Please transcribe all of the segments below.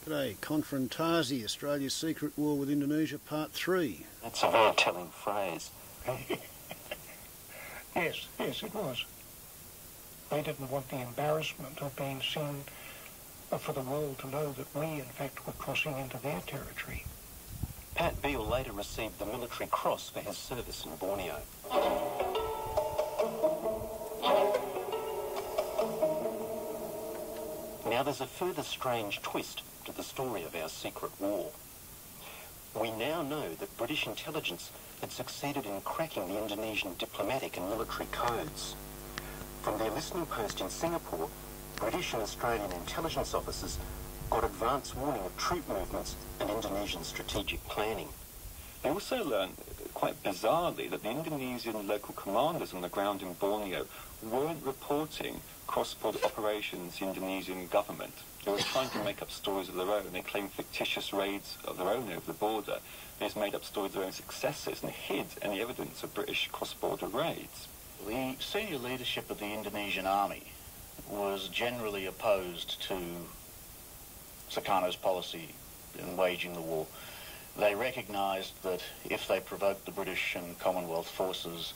G'day, Konfrontasi, Australia's Secret War with Indonesia, Part 3. That's a very telling phrase. Yes, it was. They didn't want the embarrassment of being seen for the world to know that we, in fact, were crossing into their territory. Pat Beale later received the Military Cross for his service in Borneo. Now there's a further strange twist to the story of our secret war. We now know that British intelligence had succeeded in cracking the Indonesian diplomatic and military codes. From their listening post in Singapore, British and Australian intelligence officers got advance warning of troop movements and Indonesian strategic planning. They also learned, quite bizarrely, that the Indonesian local commanders on the ground in Borneo weren't reporting cross-border operations to the Indonesian government. They were trying to make up stories of their own. They claimed fictitious raids of their own over the border. They just made up stories of their own successes and hid any evidence of British cross-border raids. The senior leadership of the Indonesian army was generally opposed to Sukarno's policy in waging the war. They recognised that if they provoked the British and Commonwealth forces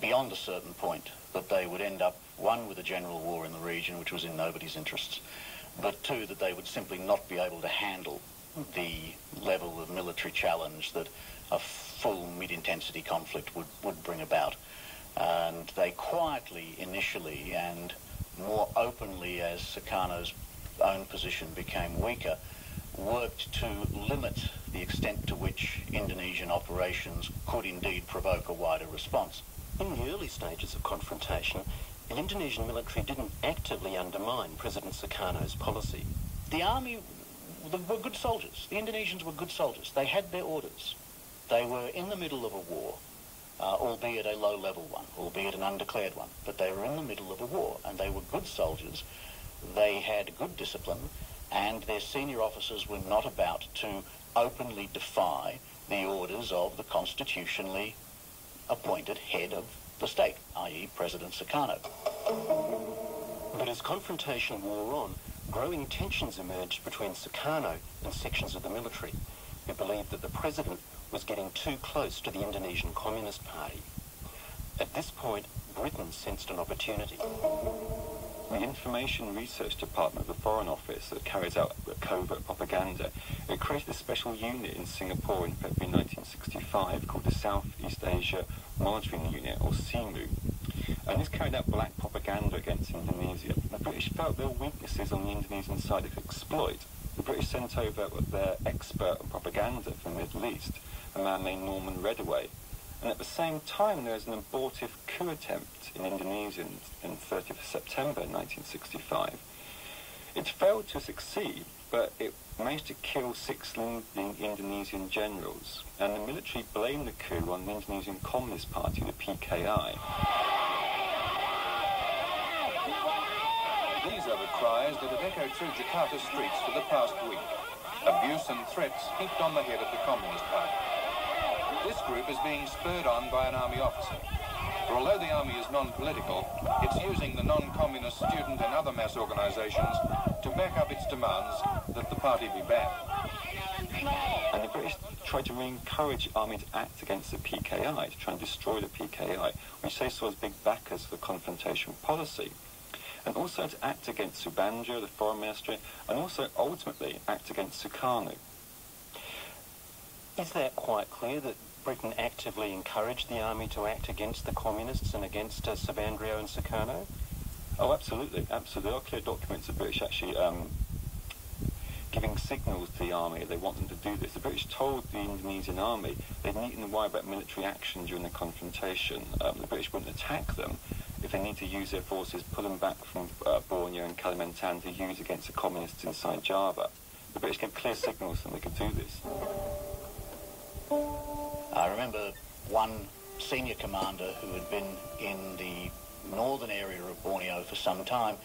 beyond a certain point, that they would end up, one, with a general war in the region, which was in nobody's interests, but two, that they would simply not be able to handle the level of military challenge that a full mid-intensity conflict would bring about. And they quietly, initially, and more openly as Sukarno's own position became weaker, worked to limit the extent to which Indonesian operations could indeed provoke a wider response. In the early stages of confrontation, the Indonesian military didn't actively undermine President Sukarno's policy. The army were good soldiers. The Indonesians were good soldiers. They had their orders. They were in the middle of a war, albeit a low-level one, albeit an undeclared one, but they were in the middle of a war, and they were good soldiers. They had good discipline, and their senior officers were not about to openly defy the orders of the constitutionally appointed head of the state, i.e. President Sukarno. But as confrontation wore on, growing tensions emerged between Sukarno and sections of the military, who believed that the president was getting too close to the Indonesian Communist Party. At this point, Britain sensed an opportunity. The Information Research Department of the Foreign Office that carries out covert propaganda, it created a special unit in Singapore in February 1965 called the Southeast Asia Monitoring Unit, or SEMU. And this carried out black propaganda against Indonesia. The British felt there were weaknesses on the Indonesian side they could exploit. The British sent over their expert on propaganda from the Middle East, a man named Norman Redaway. And at the same time, there was an abortive coup attempt in Indonesia on 30th of September 1965. It failed to succeed, but it managed to kill 6 leading Indonesian generals, and the military blamed the coup on the Indonesian Communist Party, the PKI. These are the cries that have echoed through Jakarta streets for the past week. Abuse and threats heaped on the head of the Communist Party. This group is being spurred on by an army officer. For although the army is non-political, it's using the non-communist student and other mass organisations to back up its demands that the party be banned. And the British tried to re-encourage the army to act against the PKI, to try and destroy the PKI, which they saw as big backers for the confrontation policy. And also to act against Subandrio, the foreign minister, and also ultimately act against Sukarno. Is that quite clear, that Britain actively encouraged the army to act against the communists and against Subandrio and Sukarno? Oh, absolutely, absolutely. There are clear documents of British actually giving signals to the army they want them to do this. The British told the Indonesian army they needn't worry about military action during the confrontation. The British wouldn't attack them. If they need to use their forces, pull them back from Borneo and Kalimantan to use against the communists inside Java. The British gave clear signals that they could do this. I remember one senior commander who had been in the northern area of Borneo for some time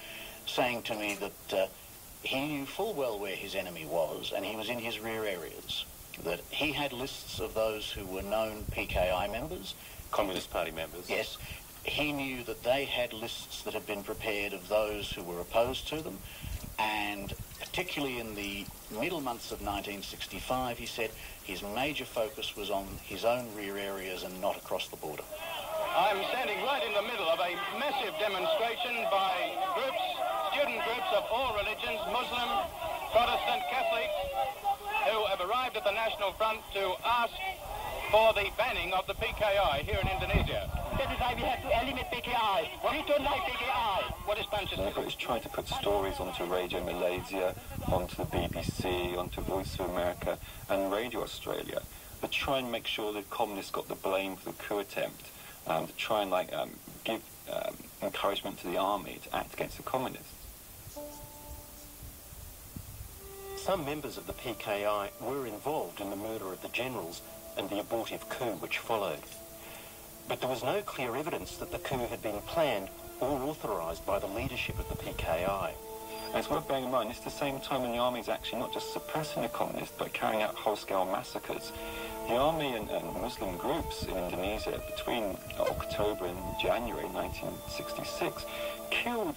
saying to me that he knew full well where his enemy was, and he was in his rear areas, that he had lists of those who were known PKI members. Communist Party members? Yes. He knew that they had lists that had been prepared of those who were opposed to them, And particularly in the middle months of 1965, he said his major focus was on his own rear areas and not across the border. I'm standing right in the middle of a massive demonstration by groups, student groups of all religions, Muslim, Protestant, Catholic, who have arrived at the National Front to ask for the banning of the PKI here in Indonesia. That is why we have to eliminate PKI. We don't like PKI. What is Punch's The British tried to put stories onto Radio Malaysia, onto the BBC, onto Voice of America and Radio Australia to try and make sure the communists got the blame for the coup attempt, to try and give encouragement to the army to act against the communists. Some members of the PKI were involved in the murder of the generals and the abortive coup which followed. But there was no clear evidence that the coup had been planned or authorised by the leadership of the PKI. And it's worth bearing in mind, it's the same time when the army is actually not just suppressing the communists, but carrying out whole-scale massacres. The army and Muslim groups in Indonesia between October and January 1966 killed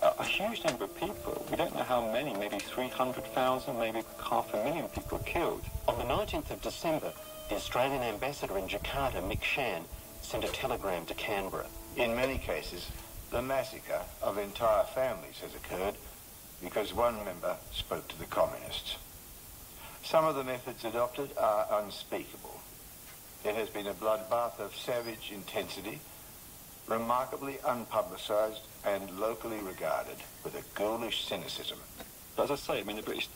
a huge number of people. We don't know how many, maybe 300,000, maybe 500,000 people killed. On the 19th of December, the Australian ambassador in Jakarta, Mick Shan, sent a telegram to Canberra. In many cases, the massacre of entire families has occurred because one member spoke to the communists. Some of the methods adopted are unspeakable. It has been a bloodbath of savage intensity, remarkably unpublicised and locally regarded with a ghoulish cynicism. But as I say, I mean, the British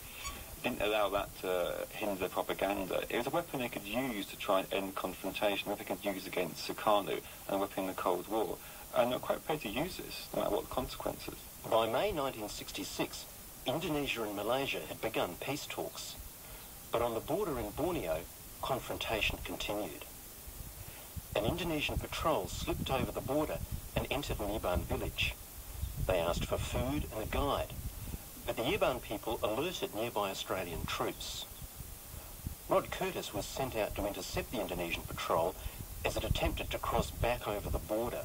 didn't allow that to hinder their propaganda. It was a weapon they could use to try and end confrontation, a weapon they could use against Sukarno, and a weapon in the Cold War. And they're quite prepared to use this, no matter what the consequences. By May 1966, Indonesia and Malaysia had begun peace talks. But on the border in Borneo, confrontation continued. An Indonesian patrol slipped over the border and entered Niban village. They asked for food and a guide, but the Niban people alerted nearby Australian troops. Rod Curtis was sent out to intercept the Indonesian patrol as it attempted to cross back over the border.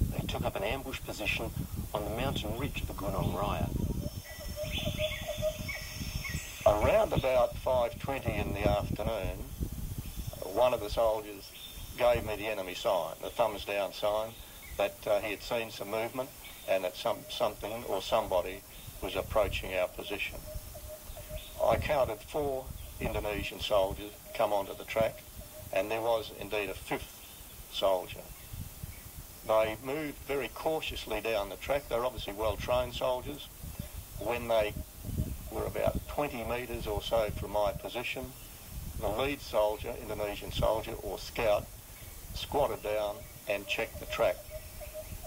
They took up an ambush position on the mountain ridge of the Gunung Raya. Around about 5:20 in the afternoon, one of the soldiers gave me the enemy sign, the thumbs down sign, that he had seen some movement and that something or somebody was approaching our position. I counted 4 Indonesian soldiers come onto the track, and there was indeed a 5th soldier. They moved very cautiously down the track. They were obviously well-trained soldiers. When they were about 20 metres or so from my position, the lead soldier, Indonesian soldier or scout, squatted down and checked the track.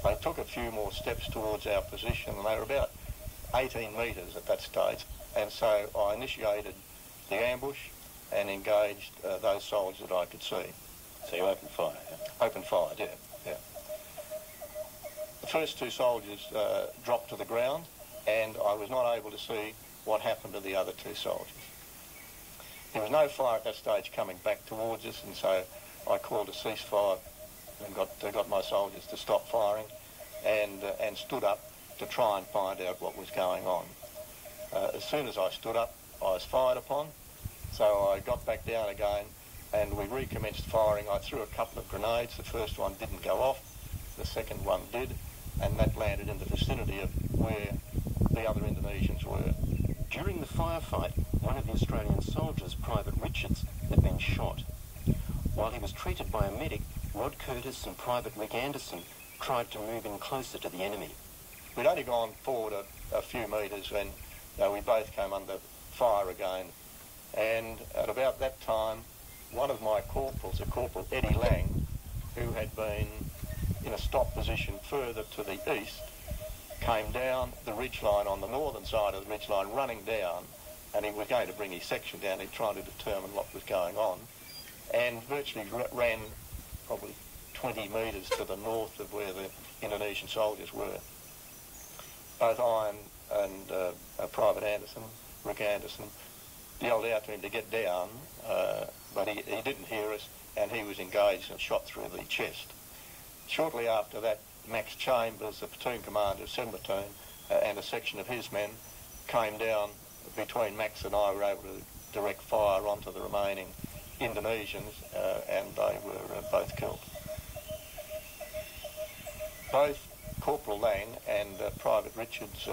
They took a few more steps towards our position, and they were about 18 metres at that stage, and so I initiated the ambush and engaged those soldiers that I could see. So you opened fire? Yeah? Opened fire, yeah. The first 2 soldiers dropped to the ground, and I was not able to see what happened to the other 2 soldiers. There was no fire at that stage coming back towards us, and so I called a ceasefire and got my soldiers to stop firing and stood up to try and find out what was going on. As soon as I stood up, I was fired upon, so I got back down again and we recommenced firing. I threw a couple of grenades. The first one didn't go off, the second one did, and that landed in the vicinity of where the other Indonesians were. During the firefight, one of the Australian soldiers, Private Richards, had been shot. While he was treated by a medic, Rod Curtis and Private Rick Anderson tried to move in closer to the enemy. We'd only gone forward a few metres when we both came under fire again, and at about that time, one of my corporals, a Corporal Eddie Lang, who had been in a stop position further to the east, came down the ridgeline on the northern side of the ridgeline, running down, and he was going to bring his section down. He tried to determine what was going on, and virtually ran probably 20 metres to the north of where the Indonesian soldiers were. Both I and Private Anderson, Rick Anderson, yelled out to him to get down, but he didn't hear us, and he was engaged and shot through the chest. Shortly after that, Max Chambers, the platoon commander of 7 Platoon, and a section of his men came down between Max and I, were able to direct fire onto the remaining Indonesians, and they were both killed. Both Corporal Lang and Private Richards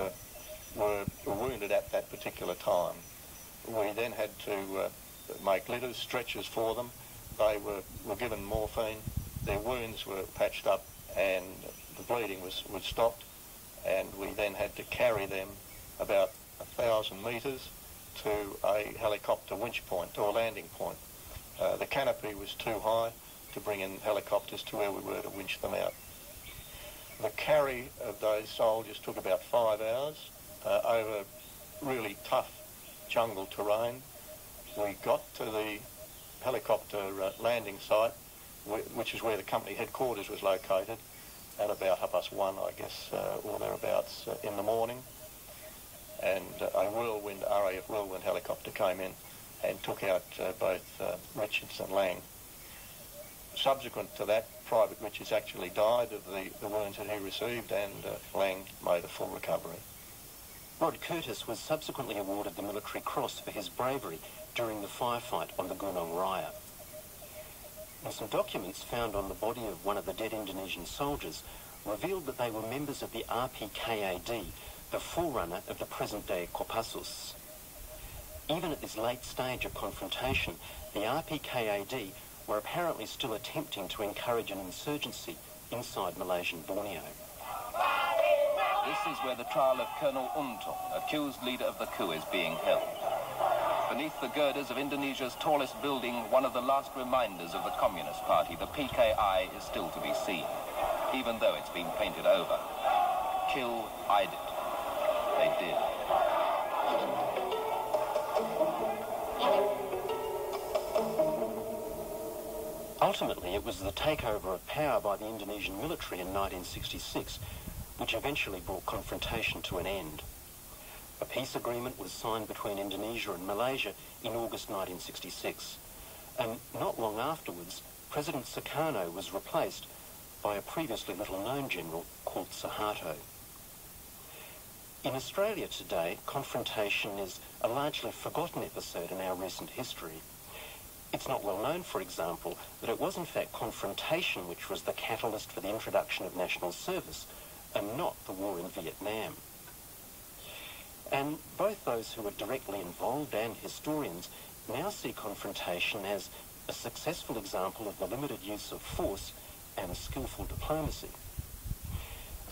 were wounded at that particular time. We then had to make litters, stretchers for them. They were given morphine, their wounds were patched up, and the bleeding was stopped, and we then had to carry them about 1,000 metres to a helicopter winch point or landing point. The canopy was too high to bring in helicopters to where we were to winch them out. The carry of those soldiers took about 5 hours over really tough jungle terrain. We got to the helicopter landing site, which is where the company headquarters was located, at about 1:30, I guess, or thereabouts, in the morning. And a RAF Whirlwind helicopter came in and took out both Richards and Lang. Subsequent to that, Private Richards actually died of the wounds that he received, and Lang made a full recovery. Rod Curtis was subsequently awarded the Military Cross for his bravery during the firefight on the Gunung Raya. And some documents found on the body of one of the dead Indonesian soldiers revealed that they were members of the RPKAD, the forerunner of the present-day Kopassus. Even at this late stage of confrontation, the RPKAD were apparently still attempting to encourage an insurgency inside Malaysian Borneo. This is where the trial of Colonel Untung, accused leader of the coup, is being held. Beneath the girders of Indonesia's tallest building, one of the last reminders of the Communist Party, the PKI, is still to be seen, even though it's been painted over. Kill Aidit. They did. Ultimately, it was the takeover of power by the Indonesian military in 1966 which eventually brought confrontation to an end. A peace agreement was signed between Indonesia and Malaysia in August 1966, and not long afterwards, President Sukarno was replaced by a previously little-known general called Suharto. In Australia today, confrontation is a largely forgotten episode in our recent history. It's not well known, for example, that it was in fact confrontation which was the catalyst for the introduction of national service, and not the war in Vietnam. And both those who are directly involved and historians now see confrontation as a successful example of the limited use of force and skillful diplomacy.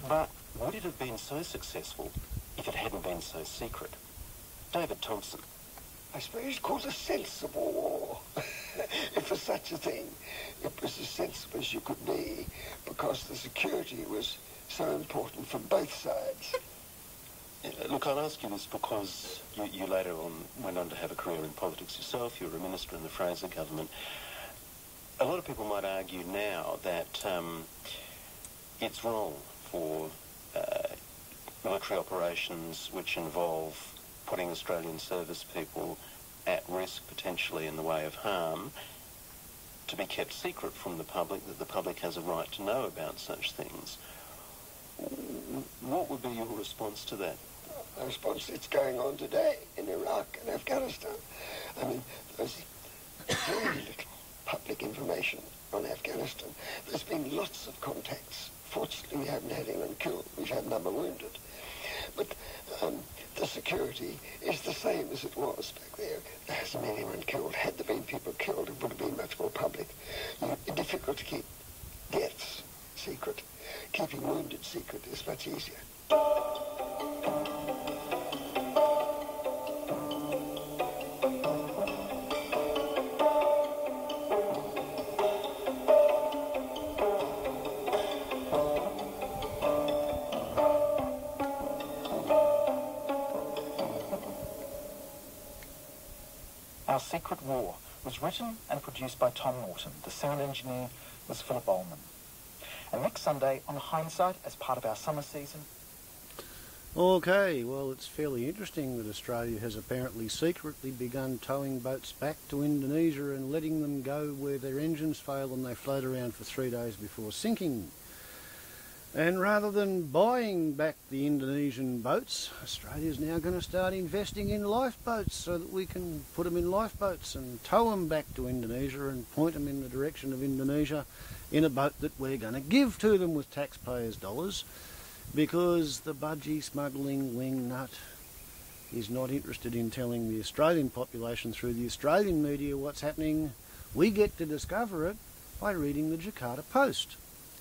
But would it have been so successful if it hadn't been so secret? David Thompson. I suppose it's called a sensible war. If for such a thing, it was as sensible as you could be, because the security was so important from both sides. Look, I'll ask you this because you later on went on to have a career in politics yourself. You were a minister in the Fraser government. A lot of people might argue now that it's wrong for military operations which involve putting Australian service people at risk, potentially in the way of harm, to be kept secret from the public, that the public has a right to know about such things. What would be your response to that? The response, it's going on today in Iraq and Afghanistan. I mean, there's very little public information on Afghanistan. There's been lots of contacts. Fortunately, we haven't had anyone killed. We've had a number wounded. But the security is the same as it was back there. There hasn't been anyone killed. Had there been people killed, it would have been much more public. It's difficult to keep deaths secret. Keeping wounded secret is much easier. Our Secret War was written and produced by Tom Morton. The sound engineer was Philip Bowman. And next Sunday on Hindsight, as part of our summer season. Okay, well, it's fairly interesting that Australia has apparently secretly begun towing boats back to Indonesia and letting them go where their engines fail and they float around for 3 days before sinking. And rather than buying back the Indonesian boats, Australia's now going to start investing in lifeboats so that we can put them in lifeboats and tow them back to Indonesia and point them in the direction of Indonesia in a boat that we're going to give to them with taxpayers' dollars, because the budgie smuggling wingnut is not interested in telling the Australian population through the Australian media what's happening. We get to discover it by reading the Jakarta Post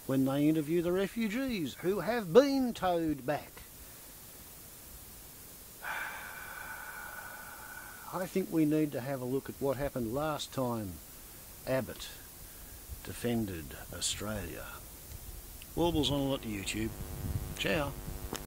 when they interview the refugees who have been towed back. I think we need to have a look at what happened last time Abbott defended Australia. Warbles on a lot to YouTube. Ciao.